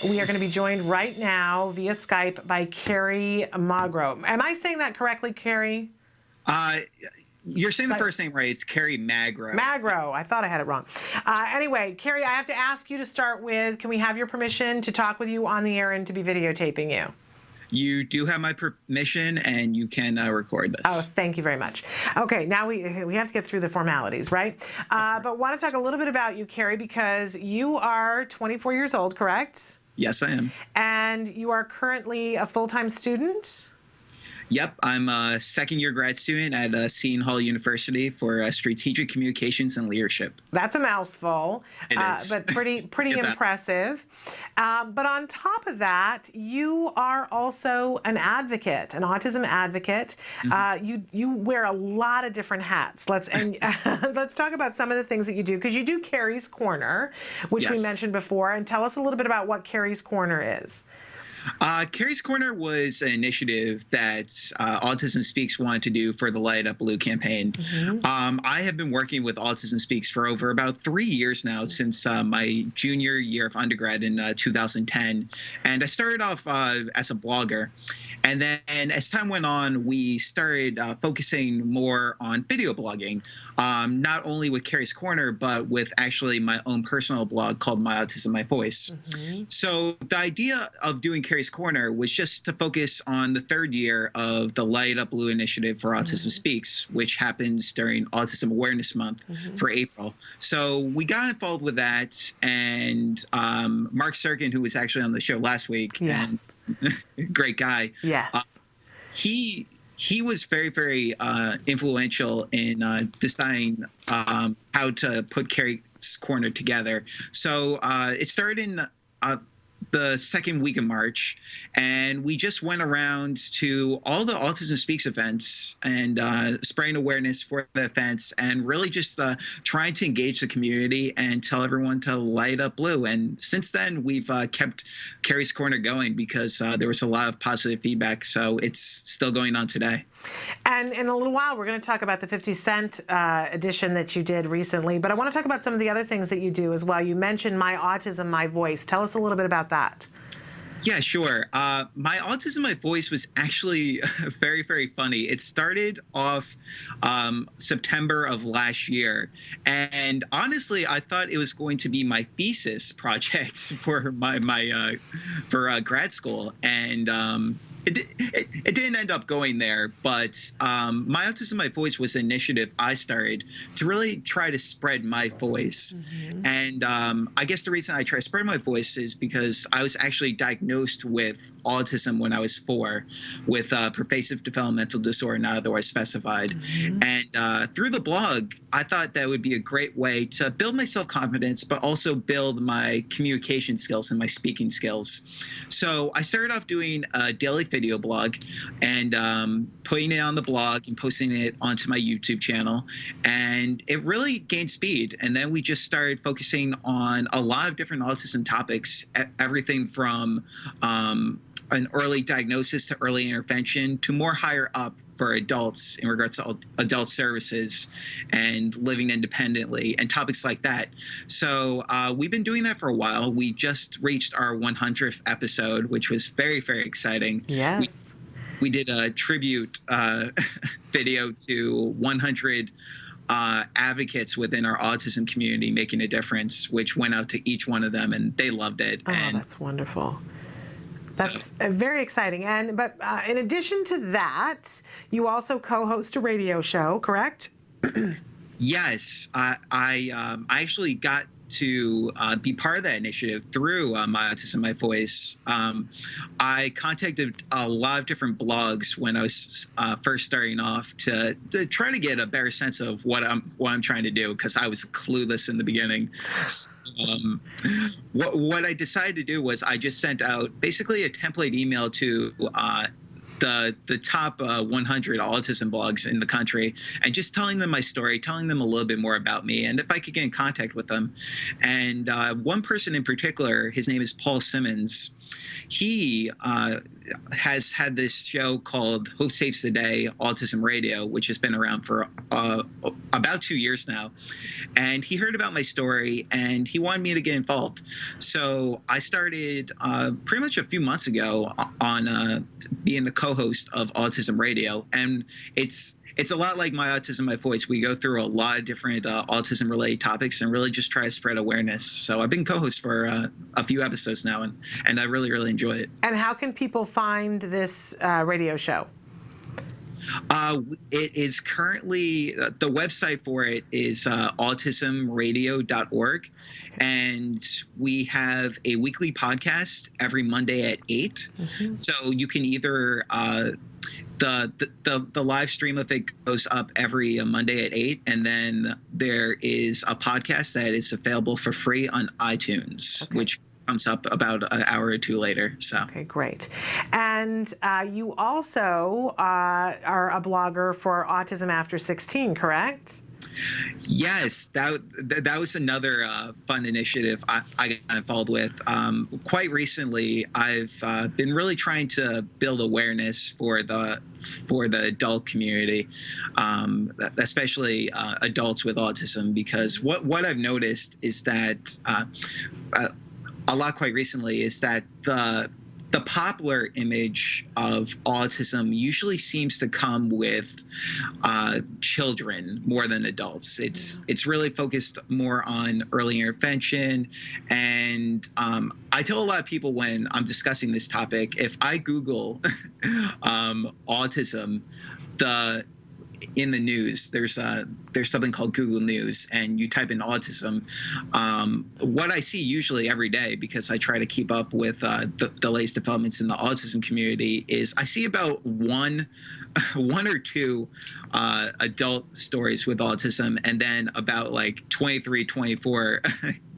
We are going to be joined right now via Skype by Kerry Magro. Am I saying that correctly, Kerry? Uh, you're saying the first name right. It's Kerry Magro. Magro. I thought I had it wrong. Anyway, Kerry, I have to ask you to start with, can we have your permission to talk with you on the air and to be videotaping you? You do have my permission, and you can record this. Oh, thank you very much. Okay, now we have to get through the formalities, right? But want to talk a little bit about you, Kerry, because you are 24 years old, correct? Yes, I am. And you are currently a full-time student? Yep, I'm a second-year grad student at Seton Hall University for Strategic Communications and Leadership. That's a mouthful, It is. but pretty impressive. But on top of that, you are also an advocate, an autism advocate. You wear a lot of different hats. Let's talk about some of the things that you do, because you do Kerry's Corner, which we mentioned before, and tell us a little bit about what Kerry's Corner is. Kerry's Corner was an initiative that Autism Speaks wanted to do for the Light Up Blue campaign. I have been working with Autism Speaks for over about 3 years now, since my junior year of undergrad in 2010. And I started off as a blogger. And then as time went on, we started focusing more on video blogging, not only with Kerry's Corner, but with actually my own personal blog called My Autism, My Voice. So the idea of doing Kerry's Corner was just to focus on the third year of the Light Up Blue initiative for Autism Speaks, which happens during Autism Awareness Month for April. So we got involved with that, and Mark Serkin, who was actually on the show last week, and great guy. Yes. He was very, very influential in deciding how to put Kerry's Corner together. So it started in the second week of March, and we just went around to all the Autism Speaks events and spreading awareness for the events, and really just trying to engage the community and tell everyone to light up blue. And since then, we've kept Kerry's Corner going because there was a lot of positive feedback, so it's still going on today. And in a little while, we're going to talk about the 50 Cent edition that you did recently, but I want to talk about some of the other things that you do as well. You mentioned My Autism, My Voice. Tell us a little bit about that. Yeah, sure. My Autism, My Voice was actually very, very funny. It started off September of last year. And honestly, I thought it was going to be my thesis project for for grad school. And it didn't end up going there, but My Autism, My Voice was an initiative I started to really try to spread my voice. And I guess the reason I try to spread my voice is because I was actually diagnosed with autism when I was 4, with pervasive developmental disorder not otherwise specified. And through the blog, I thought that would be a great way to build my self-confidence, but also build my communication skills and my speaking skills. So I started off doing a daily video blog and putting it on the blog and posting it onto my YouTube channel. And it really gained speed. And then we just started focusing on a lot of different autism topics, everything from an early diagnosis to early intervention to more higher up for adults in regards to adult services and living independently and topics like that. So we've been doing that for a while. We just reached our 100th episode, which was very, very exciting. Yes. We did a tribute video to 100 advocates within our autism community making a difference, which went out to each one of them, and they loved it. Oh, and that's wonderful. That's very exciting. But in addition to that, you also co-host a radio show, correct? Yes, I actually got to be part of that initiative through My Autism, My Voice. I contacted a lot of different blogs when I was first starting off to try to get a better sense of what I'm trying to do, because I was clueless in the beginning. What I decided to do was I just sent out basically a template email to the top 100 autism blogs in the country, and just telling them my story, telling them a little bit more about me, and if I could get in contact with them. And one person in particular, his name is Paul Simmons. he has had this show called Hope Saves the Day Autism Radio, which has been around for about 2 years now. And he heard about my story and he wanted me to get involved. So I started pretty much a few months ago on being the co-host of Autism Radio. And it's a lot like My Autism, My Voice. We go through a lot of different autism-related topics and really just try to spread awareness. So I've been co-host for a few episodes now, and I really, really enjoy it. And how can people find this radio show? It is currently, the website for it is autismradio.org. And we have a weekly podcast every Monday at 8. Mm-hmm. So you can either, the live stream of it goes up every Monday at 8. And then there is a podcast that is available for free on iTunes, which comes up about an hour or two later. So okay, great. And you also are a blogger for Autism After 16, correct? Yes, that was another fun initiative I got involved with. Quite recently, I've been really trying to build awareness for the adult community, especially adults with autism, because what I've noticed is that a lot quite recently is that the popular image of autism usually seems to come with children more than adults. It's really focused more on early intervention. And I tell a lot of people when I'm discussing this topic, if I Google autism, in the news, there's something called Google News, and you type in autism. What I see usually every day, because I try to keep up with the latest developments in the autism community, is I see about one or two adult stories with autism, and then about like 23, 24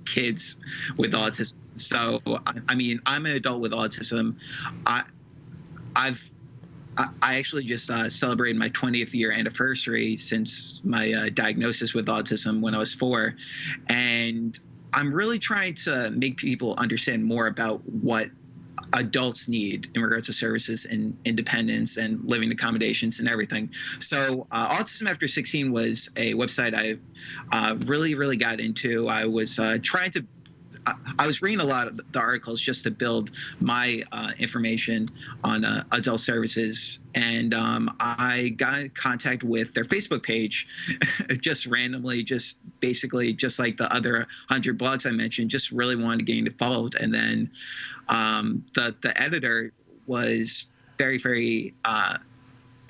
kids with autism. So, I mean, I'm an adult with autism. I actually just celebrated my 20th year anniversary since my diagnosis with autism when I was 4. And I'm really trying to make people understand more about what adults need in regards to services and independence and living accommodations and everything. So Autism After 16 was a website I really, really got into. I was I was reading a lot of the articles just to build my information on adult services. And I got in contact with their Facebook page just randomly, just basically just like the other 100 blogs I mentioned, just really wanted to get involved. And then the editor was very, very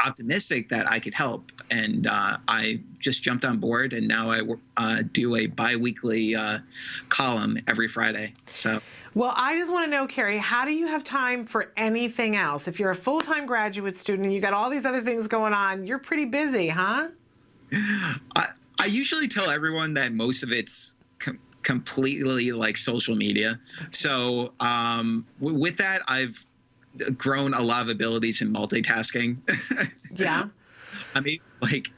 optimistic that I could help. And I just jumped on board, and now I do a bi-weekly column every Friday. So. Well, I just want to know, Kerry, how do you have time for anything else? If you're a full-time graduate student and you got all these other things going on, you're pretty busy, huh? I usually tell everyone that most of it's completely like social media. So with that, I've grown a lot of abilities in multitasking. Yeah. I mean, like,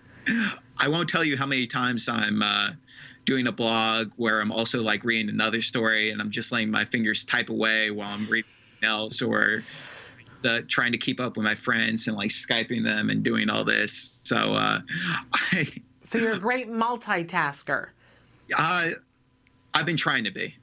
I won't tell you how many times I'm doing a blog where I'm also like reading another story and I'm just letting my fingers type away while I'm reading something else, or trying to keep up with my friends and like Skyping them and doing all this. So So you're a great multitasker. I've been trying to be.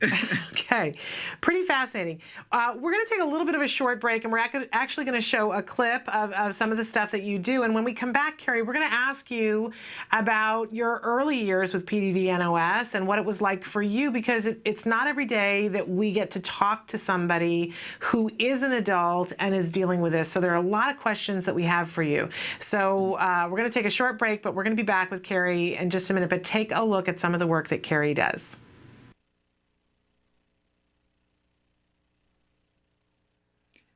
Okay, pretty fascinating. We're going to take a little bit of a short break, and we're actually going to show a clip of some of the stuff that you do. And when we come back, Kerry, we're going to ask you about your early years with PDD-NOS and what it was like for you, because it's not every day that we get to talk to somebody who is an adult and is dealing with this. So there are a lot of questions that we have for you. So we're going to take a short break, but we're going to be back with Kerry in just a minute. But take a look at some of the work that Kerry does.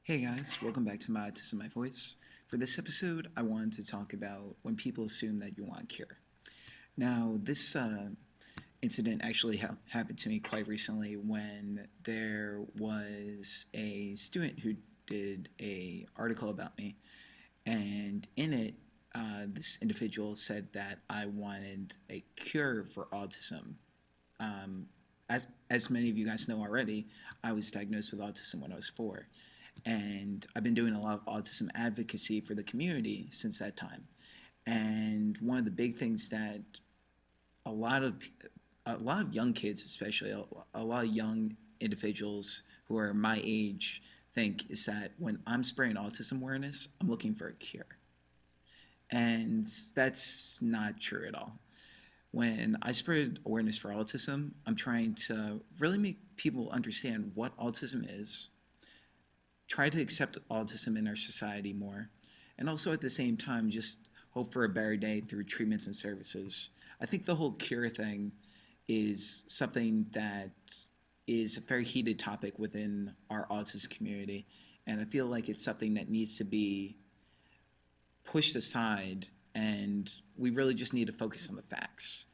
Hey guys, welcome back to My Autism, My Voice. For this episode, I wanted to talk about when people assume that you want a cure. Now, this incident actually happened to me quite recently when there was a student who did an article about me, and in it, this individual said that I wanted a cure for autism. as many of you guys know already, I was diagnosed with autism when I was 4. And I've been doing a lot of autism advocacy for the community since that time. And one of the big things that a lot of young kids, especially a lot of young individuals who are my age, think is that when I'm spreading autism awareness, I'm looking for a cure. And that's not true at all. When I spread awareness for autism, I'm trying to really make people understand what autism is, try to accept autism in our society more, and also at the same time just hope for a better day through treatments and services. I think the whole cure thing is something that is a very heated topic within our autism community, and I feel like it's something that needs to be pushed aside, and we really just need to focus on the facts.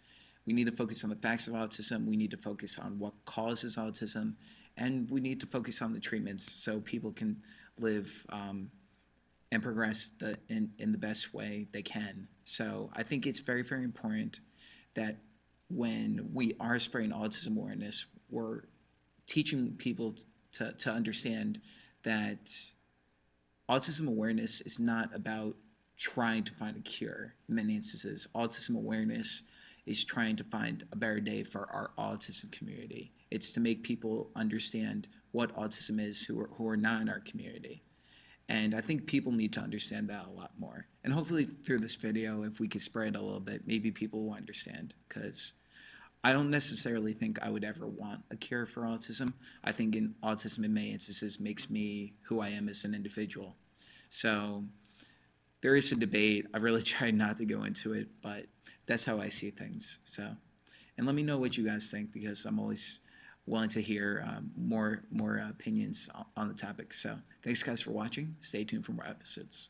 We need to focus on the facts of autism. We need to focus on what causes autism, and we need to focus on the treatments so people can live and progress in the best way they can. So I think it's very, very important that when we are spreading autism awareness, we're teaching people to understand that autism awareness is not about trying to find a cure. In many instances, autism awareness is trying to find a better day for our autism community. It's to make people understand what autism is who are not in our community. And I think people need to understand that a lot more. And hopefully through this video, if we could spread it a little bit, maybe people will understand, because I don't necessarily think I would ever want a cure for autism. I think autism in many instances makes me who I am as an individual. So there is a debate. I really tried not to go into it, but that's how I see things. So, and let me know what you guys think, because I'm always willing to hear more opinions on the topic. So thanks guys for watching. Stay tuned for more episodes.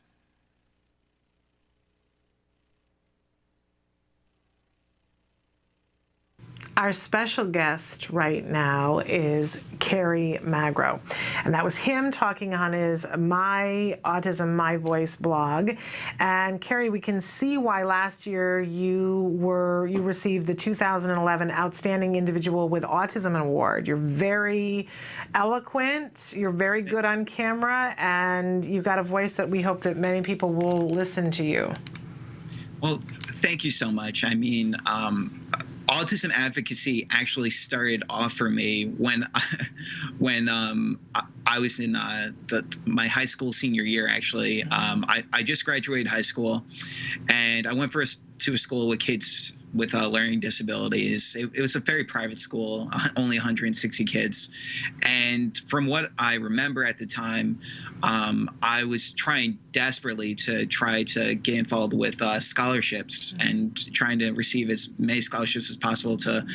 Our special guest right now is Kerry Magro, and that was him talking on his My Autism, My Voice blog. And Kerry, we can see why last year you received the 2011 Outstanding Individual with Autism Award. You're very eloquent, you're very good on camera, and you've got a voice that we hope that many people will listen to you. Well, thank you so much. I mean, autism advocacy actually started off for me when I was in my high school senior year. Actually, I just graduated high school, and I went to a school with kids with learning disabilities. It was a very private school, only 160 kids. And from what I remember at the time, I was trying desperately to get involved with scholarships and trying to receive as many scholarships as possible to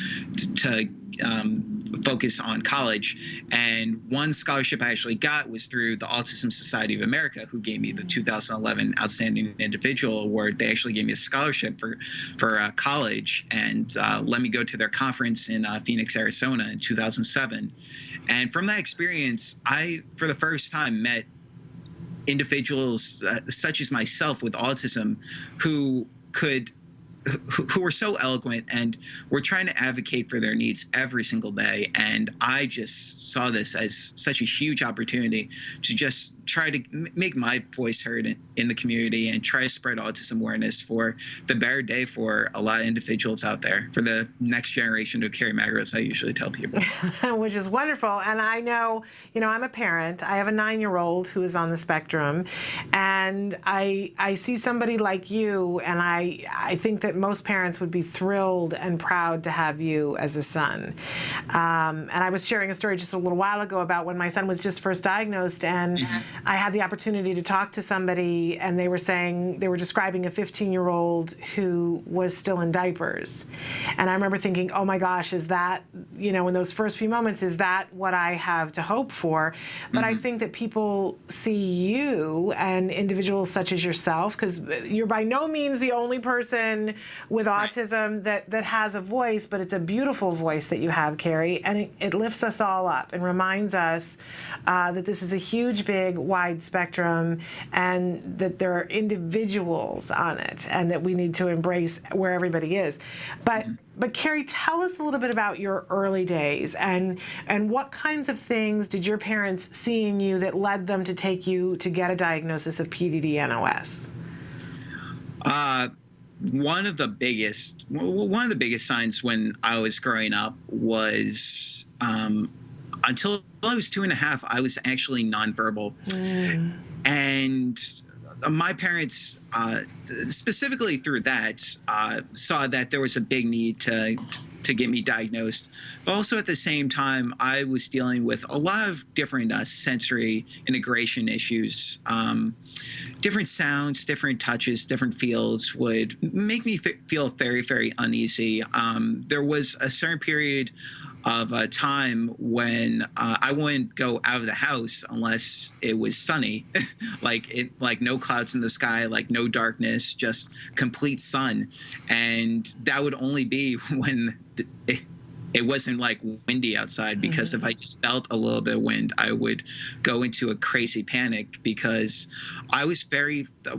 focus on college. And one scholarship I actually got was through the Autism Society of America, who gave me the 2011 Outstanding Individual Award. They actually gave me a scholarship for college and let me go to their conference in Phoenix, Arizona in 2007. And from that experience, I, for the first time, met individuals such as myself with autism who were so eloquent and were trying to advocate for their needs every single day. And I just saw this as such a huge opportunity to just try to make my voice heard in the community and try to spread autism awareness for the better day for a lot of individuals out there, for the next generation of Kerry Magro, as I usually tell people. Which is wonderful. And I know, I'm a parent. I have a 9-year-old who is on the spectrum, and I see somebody like you, and I think that most parents would be thrilled and proud to have you as a son. And I was sharing a story just a little while ago about when my son was just first diagnosed, and I had the opportunity to talk to somebody, and they were describing a 15-year-old who was still in diapers. And I remember thinking, oh my gosh, is that, in those first few moments, is that what I have to hope for? But I think that people see you and individuals such as yourself, because you're by no means the only person with autism that has a voice, but it's a beautiful voice that you have, Kerry, and it lifts us all up and reminds us that this is a huge, big, wide spectrum, and that there are individuals on it, and that we need to embrace where everybody is. But Kerry, tell us a little bit about your early days, and what kinds of things did your parents see in you that led them to take you to get a diagnosis of PDD-NOS? One of the biggest signs when I was growing up was until I was 2.5, I was actually nonverbal. And my parents, specifically through that, saw that there was a big need to get me diagnosed. But also at the same time, I was dealing with a lot of different sensory integration issues. Different sounds, different touches, different feels would make me feel very, very uneasy. There was a certain period of time when I wouldn't go out of the house unless it was sunny, like no clouds in the sky, like no darkness, just complete sun. And that would only be when it wasn't like windy outside, because if I just felt a little bit of wind, I would go into a crazy panic, because I was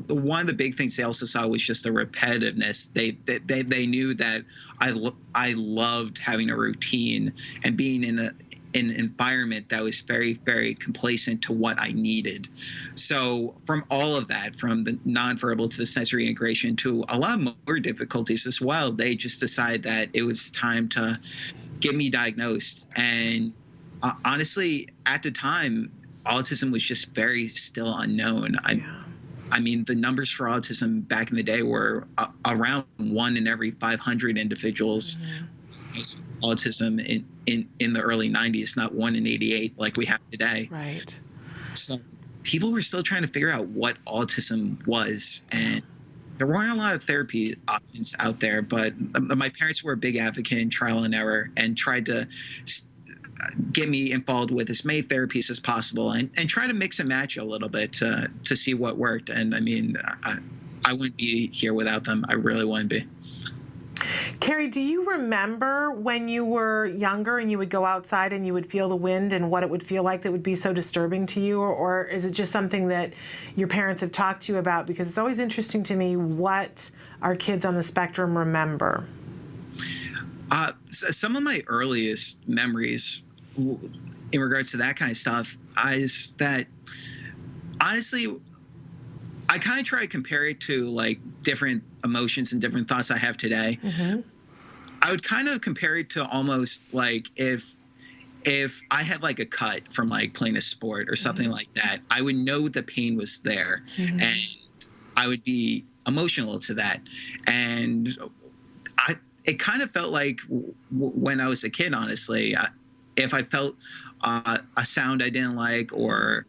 one of the big things they also saw was just the repetitiveness. They knew that I loved having a routine and being in an environment that was very, very complacent to what I needed. So from all of that, from the nonverbal to the sensory integration to a lot of more difficulties as well, they just decided that it was time to get me diagnosed. And honestly, at the time, autism was just very still unknown. I mean, the numbers for autism back in the day were around 1 in every 500 individuals. Autism in the early 90s, not 1 in 88 like we have today. Right. So people were still trying to figure out what autism was, and there weren't a lot of therapy options out there. But my parents were a big advocate in trial and error, and tried to get me involved with as many therapies as possible, and try to mix and match a little bit to see what worked. And I mean, I wouldn't be here without them. I really wouldn't be. Kerry, do you remember when you were younger and you would go outside and you would feel the wind and what it would feel like that would be so disturbing to you? Or is it just something that your parents have talked to you about? Because it's always interesting to me what our kids on the spectrum remember. Some of my earliest memories in regards to that kind of stuff is that, honestly, I kind of try to compare it to like different emotions and different thoughts I have today. I would kind of compare it to almost like if I had like a cut from like playing a sport or something like that, I would know the pain was there, and I would be emotional to that. And it kind of felt like when I was a kid, honestly, if I felt a sound I didn't like, or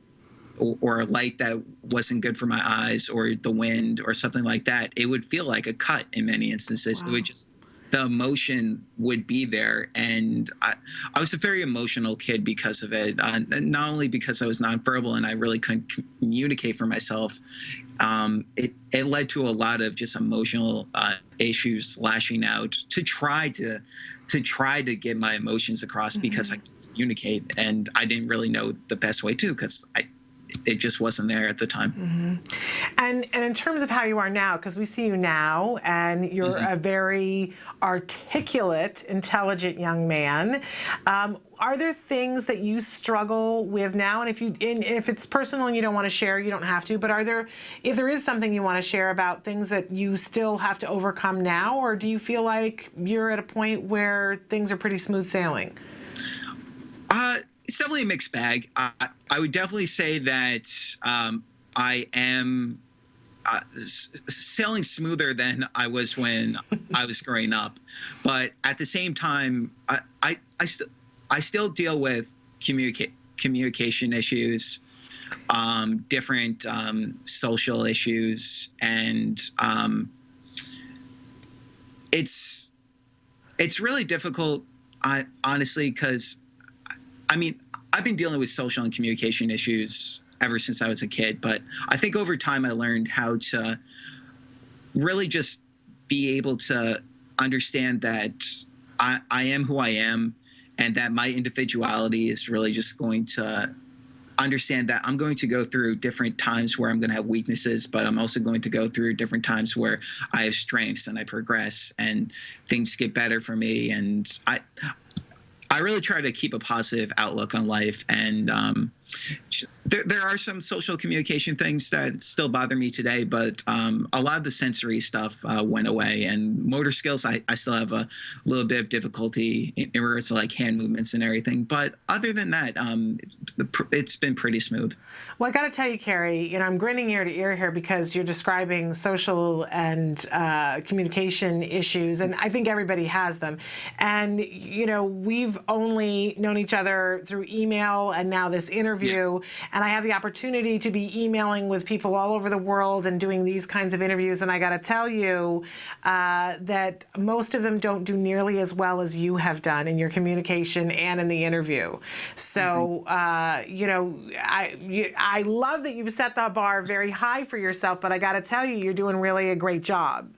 a light that wasn't good for my eyes, or the wind or something like that, it would feel like a cut in many instances. Wow. It would just, the emotion would be there. And I was a very emotional kid because of it. Not only because I was nonverbal and I really couldn't communicate for myself, it led to a lot of just emotional issues, lashing out to try to get my emotions across, because I couldn't communicate, and I didn't really know the best way to, because it just wasn't there at the time. And in terms of how you are now, because we see you now, and you're a very articulate, intelligent young man, are there things that you struggle with now? And if it's personal and you don't want to share, you don't have to. But if there is something you want to share about things that you still have to overcome now, or do you feel like you're at a point where things are pretty smooth sailing? It's definitely a mixed bag. I would definitely say that I am sailing smoother than I was when I was growing up. But at the same time, I still deal with communication issues, different social issues, and it's really difficult, honestly, because I mean, I've been dealing with social and communication issues ever since I was a kid, but I think over time I learned how to really just be able to understand that I am who I am, and that my individuality is really just going to understand that I'm going to go through different times where I'm going to have weaknesses, but I'm also going to go through different times where I have strengths and I progress and things get better for me. And I really try to keep a positive outlook on life. And there are some social communication things that still bother me today, but a lot of the sensory stuff went away. And motor skills, I still have a little bit of difficulty in regards to like hand movements and everything. But other than that, it's been pretty smooth. Well, I got to tell you, Kerry, you know, I'm grinning ear to ear here because you're describing social and communication issues, and I think everybody has them. And, you know, we've only known each other through email and now this interview, and I have the opportunity to be emailing with people all over the world and doing these kinds of interviews, and I got to tell you that most of them don't do nearly as well as you have done in your communication and in the interview. So, you know, I love that you've set the bar very high for yourself, but I got to tell you, you're doing really a great job.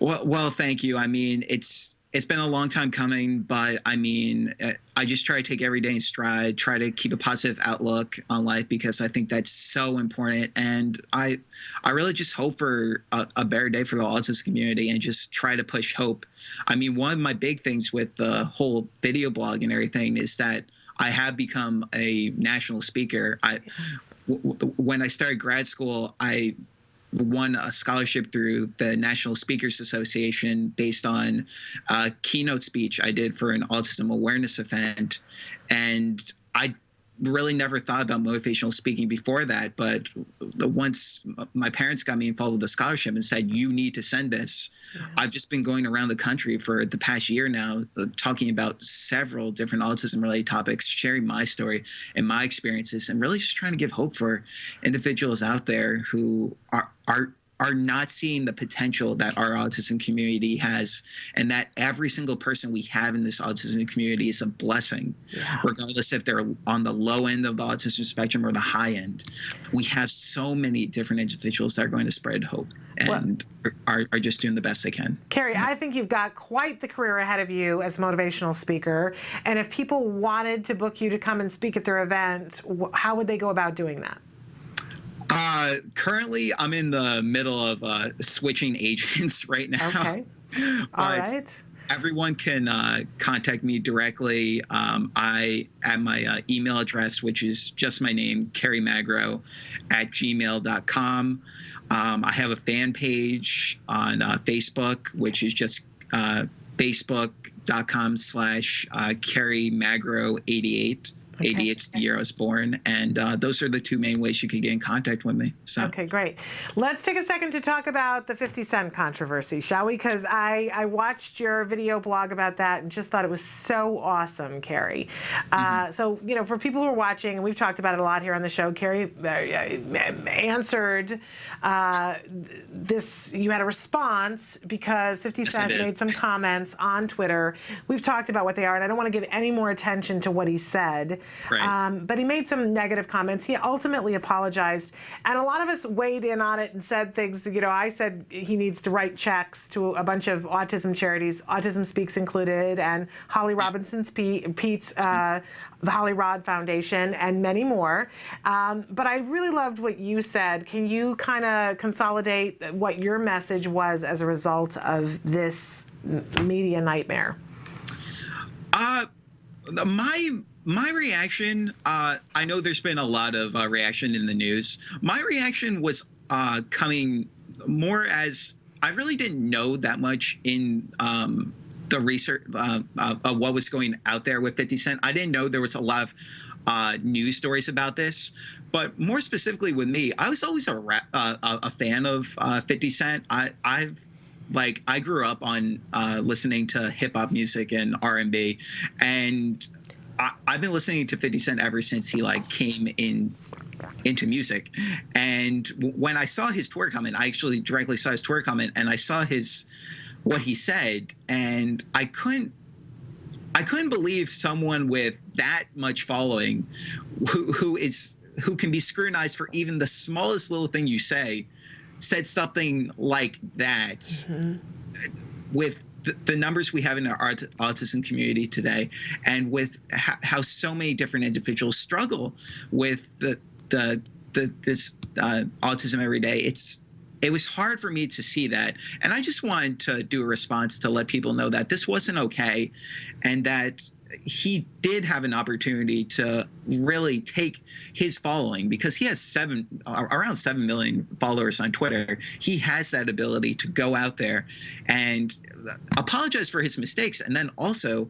Well, thank you. I mean, it's been a long time coming, but I mean, I just try to take every day in stride, try to keep a positive outlook on life, because I think that's so important. And I really just hope for a better day for the autism community and just try to push hope. I mean, one of my big things with the whole video blog and everything is that I have become a national speaker. When I started grad school, I won a scholarship through the National Speakers Association based on a keynote speech I did for an autism awareness event. And I really never thought about motivational speaking before that. But once my parents got me involved with the scholarship and said, you need to send this, I've just been going around the country for the past year now, talking about several different autism related topics, sharing my story and my experiences, and really just trying to give hope for individuals out there who are not seeing the potential that our autism community has, and that every single person we have in this autism community is a blessing, regardless if they're on the low end of the autism spectrum or the high end. We have so many different individuals that are going to spread hope and are just doing the best they can. Kerry, I think you've got quite the career ahead of you as a motivational speaker. And if people wanted to book you to come and speak at their event, how would they go about doing that? Currently, I'm in the middle of switching agents right now. Okay. All right. Everyone can contact me directly. I at my email address, which is just my name, Kerry Magro @gmail.com. I have a fan page on Facebook, which is just facebook.com/Kerry Magro 88. 88's the year I was born, and those are the two main ways you can get in contact with me. So. Okay, great. Let's take a second to talk about the 50 Cent controversy, shall we? Because I watched your video blog about that and just thought it was so awesome, Kerry. So, you know, for people who are watching, and we've talked about it a lot here on the show, Kerry answered this. You had a response because 50 Cent made some comments on Twitter. We've talked about what they are, and I don't want to give any more attention to what he said. Right. But he made some negative comments. He ultimately apologized. And a lot of us weighed in on it and said things. You know, I said he needs to write checks to a bunch of autism charities, Autism Speaks included, and Holly Robinson's Pete's the Holly Rod Foundation, and many more. But I really loved what you said. Can you kind of consolidate what your message was as a result of this media nightmare? My reaction, I know there's been a lot of reaction in the news. My reaction was coming more as I really didn't know that much in the research of what was going out there with 50 Cent. I didn't know there was a lot of news stories about this. But more specifically with me, I was always a fan of 50 Cent. I grew up on listening to hip hop music and R&B, and I've been listening to 50 Cent ever since he came into music. And when I saw his Twitter comment, I actually directly saw his Twitter comment, and I saw what he said, and I couldn't believe someone with that much following, who can be scrutinized for even the smallest little thing you say, said something like that, with the numbers we have in our autism community today, and with how so many different individuals struggle with this autism every day, it was hard for me to see that. And I just wanted to do a response to let people know that this wasn't okay, and that he did have an opportunity to really take his following, because he has around 7 million followers on Twitter. He has that ability to go out there and apologize for his mistakes, and then also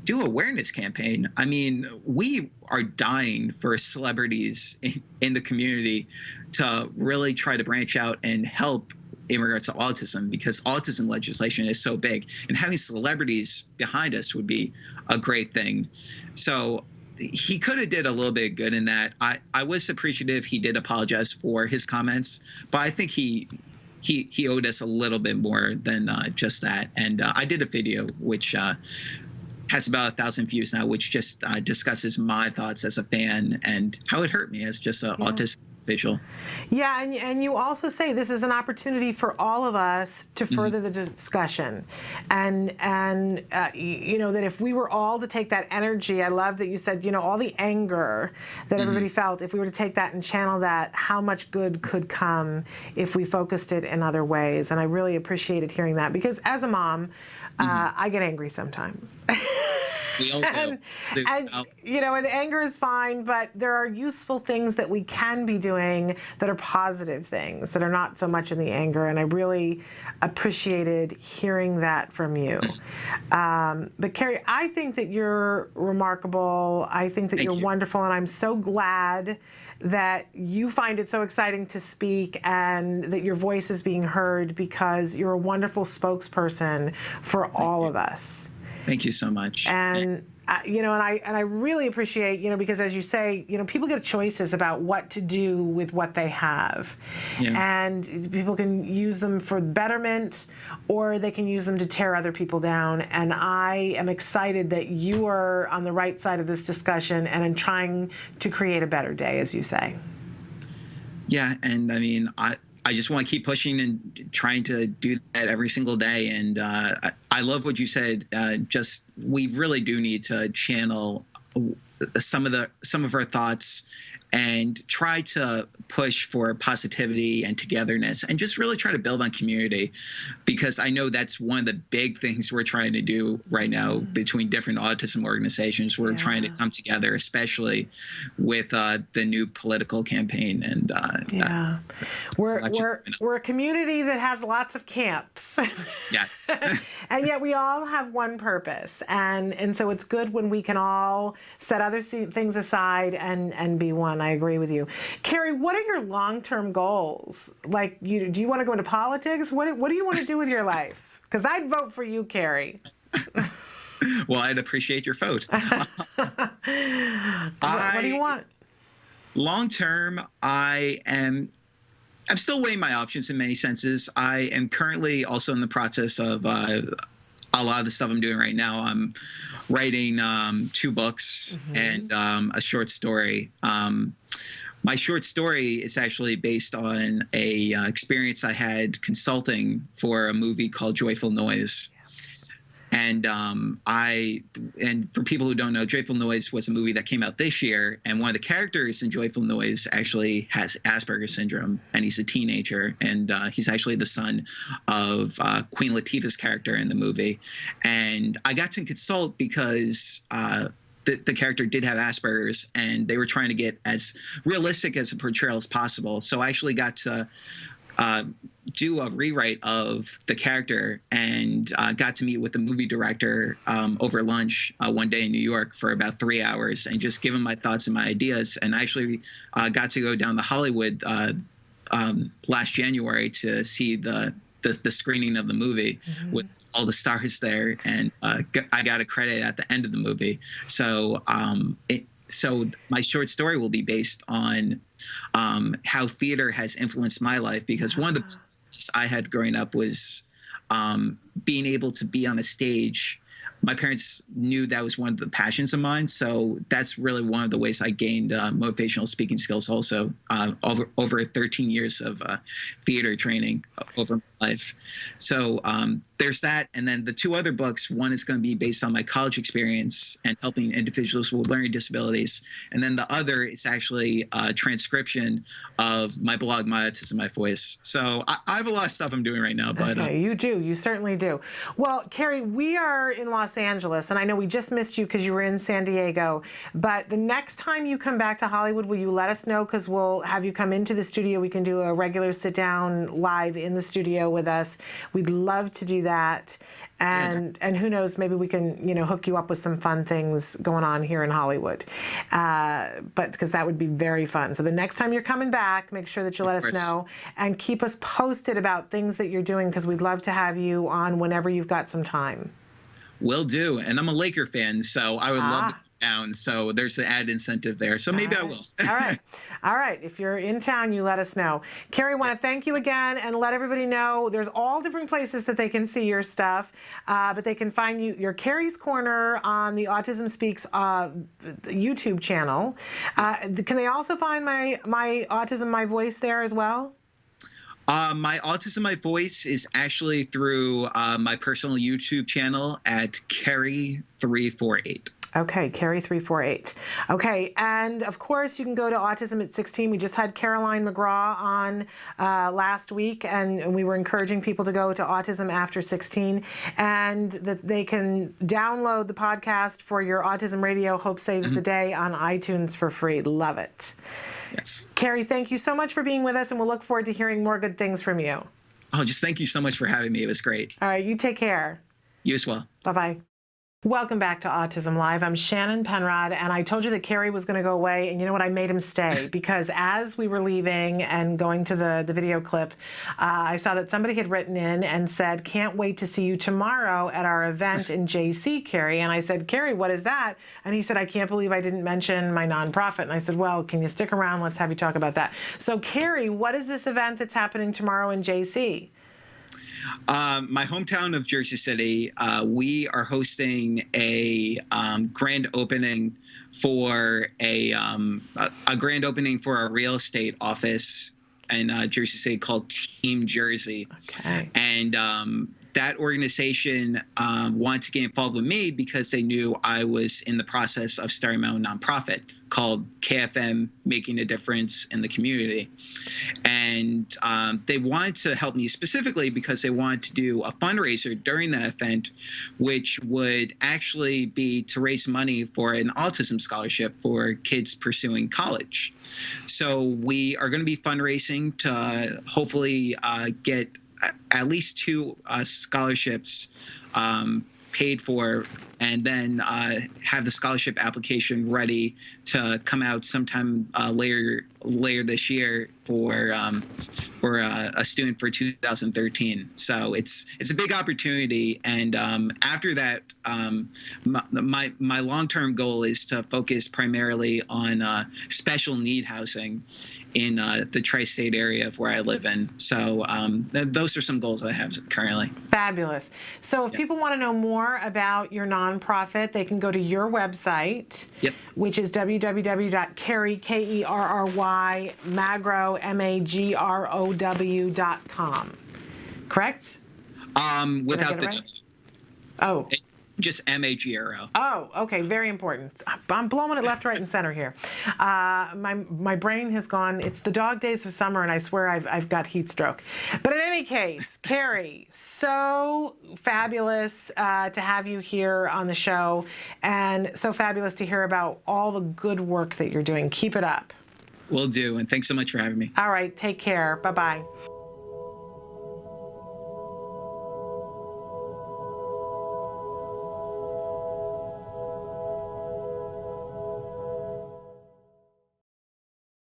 do awareness campaign. I mean, we are dying for celebrities in the community to really try to branch out and help in regards to autism, because autism legislation is so big, and having celebrities behind us would be a great thing. So he could have did a little bit of good in that. I was appreciative he did apologize for his comments, but I think he owed us a little bit more than just that. And I did a video which has about 1,000 views now, which just discusses my thoughts as a fan and how it hurt me as just an autistic individual. Yeah, and you also say this is an opportunity for all of us to further the discussion, and you know, that if we were all to take that energy, I love that you said, you know, all the anger that everybody felt, if we were to take that and channel that, how much good could come if we focused it in other ways. And I really appreciated hearing that, because as a mom, I get angry sometimes. We all do. And you know, and the anger is fine, but there are useful things that we can be doing that are positive things that are not so much in the anger. And I really appreciated hearing that from you. But Kerry, I think that you're remarkable. I think that you're wonderful, and I'm so glad that you find it so exciting to speak and that your voice is being heard, because you're a wonderful spokesperson for all of us. Thank you so much. And you know, and I really appreciate, you know, because as you say, you know, people get choices about what to do with what they have, and people can use them for betterment, or they can use them to tear other people down. And I am excited that you are on the right side of this discussion and in trying to create a better day, as you say. Yeah, and I mean, I just want to keep pushing and trying to do that every single day. And I love what you said. Just, we really do need to channel some of our thoughts and try to push for positivity and togetherness, and just really try to build on community, because I know that's one of the big things we're trying to do right now between different autism organizations. We're trying to come together, especially with the new political campaign. And we're a community that has lots of camps. Yes. And yet we all have one purpose, and so it's good when we can all set other things aside and be one. I agree with you. Kerry, what are your long-term goals? Like, do you want to go into politics? What do you want to do with your life? Because I'd vote for you, Kerry. Well, I'd appreciate your vote. What do you want? Long-term, I'm still weighing my options in many senses. I am currently also in the process of a lot of the stuff I'm doing right now. I'm writing 2 books and a short story. My short story is actually based on a experience I had consulting for a movie called Joyful Noise. And for people who don't know, Joyful Noise was a movie that came out this year, and one of the characters in Joyful Noise actually has Asperger's syndrome, and he's a teenager, and he's actually the son of Queen Latifah's character in the movie. And I got to consult because the character did have Asperger's, and they were trying to get as realistic as a portrayal as possible. So I actually got to do a rewrite of the character, and got to meet with the movie director over lunch one day in New York for about 3 hours, and just give him my thoughts and my ideas. And I actually got to go down to Hollywood last January to see the screening of the movie with all the stars there, and I got a credit at the end of the movie. So so my short story will be based on how theater has influenced my life, because one of the I had growing up was being able to be on a stage my parents knew that was one of the passions of mine. So that's really one of the ways I gained motivational speaking skills also, over 13 years of theater training over my life. So there's that. And then the two other books, one is going to be based on my college experience and helping individuals with learning disabilities. And then the other is actually a transcription of my blog, My Autism, My Voice. So I have a lot of stuff I'm doing right now. But okay, you do. You certainly do. Well, Kerry, we are in Los Angeles, and I know we just missed you because you were in San Diego. But the next time you come back to Hollywood, will you let us know? Because we'll have you come into the studio. We can do a regular sit-down live in the studio with us. We'd love to do that. And who knows, maybe we can, hook you up with some fun things going on here in Hollywood. But because that would be very fun. So the next time you're coming back, make sure that you let us know and keep us posted about things that you're doing, because we'd love to have you on whenever you've got some time. Will do. And I'm a Laker fan, so I would love to come down. So there's an added incentive there. So maybe I will. All right. All right. If you're in town, you let us know. Kerry, I want to thank you again and let everybody know there's all different places that they can see your stuff, but they can find your Kerry's Corner on the Autism Speaks YouTube channel. Can they also find my Autism, My Voice there as well? My Autism, My Voice is actually through my personal YouTube channel at Kerry348. Okay, Kerry348. Okay, and of course you can go to Autism at 16. We just had Caroline McGraw on last week, and we were encouraging people to go to Autism After 16, and that they can download the podcast for your Autism Radio Hope Saves the Day on iTunes for free. Love it. Yes. Kerry, thank you so much for being with us, and we'll look forward to hearing more good things from you. Oh, just thank you so much for having me. It was great. All right, you take care. You as well. Bye-bye. Welcome back to Autism Live. I'm Shannon Penrod, and I told you that Kerry was going to go away, and you know what? I made him stay because as we were leaving and going to the video clip, I saw that somebody had written in and said, "Can't wait to see you tomorrow at our event in JC, Kerry." And I said, "Kerry, what is that?" And he said, "I can't believe I didn't mention my nonprofit." And I said, "Well, can you stick around? Let's have you talk about that." So, Kerry, what is this event that's happening tomorrow in JC? My hometown of Jersey City, we are hosting a grand opening for a grand opening for a real estate office in Jersey City called Team Jersey. Okay. And that organization wanted to get involved with me because they knew I was in the process of starting my own nonprofit called KFM, Making a Difference in the Community. And they wanted to help me specifically because they wanted to do a fundraiser during that event, which would actually be to raise money for an autism scholarship for kids pursuing college. So we are going to be fundraising to hopefully get at least two scholarships paid for, and then have the scholarship application ready to come out sometime later this year for a student for 2013. So it's a big opportunity, and after that, my long-term goal is to focus primarily on special need housing in the tri-state area of where I live in. So those are some goals I have currently. Fabulous. So if people want to know more about your nonprofit, they can go to your website, which is www.kerry, Kerry, Magro, MAGROW.com. Correct? Without the right? Oh. Just MAGRO. Oh, okay. Very important. I'm blowing it left, right, and center here. My brain has gone. It's the dog days of summer, and I swear I've got heat stroke. But in any case, Kerry, so fabulous to have you here on the show, and so fabulous to hear about all the good work that you're doing. Keep it up. Will do, and thanks so much for having me. All right. Take care. Bye-bye.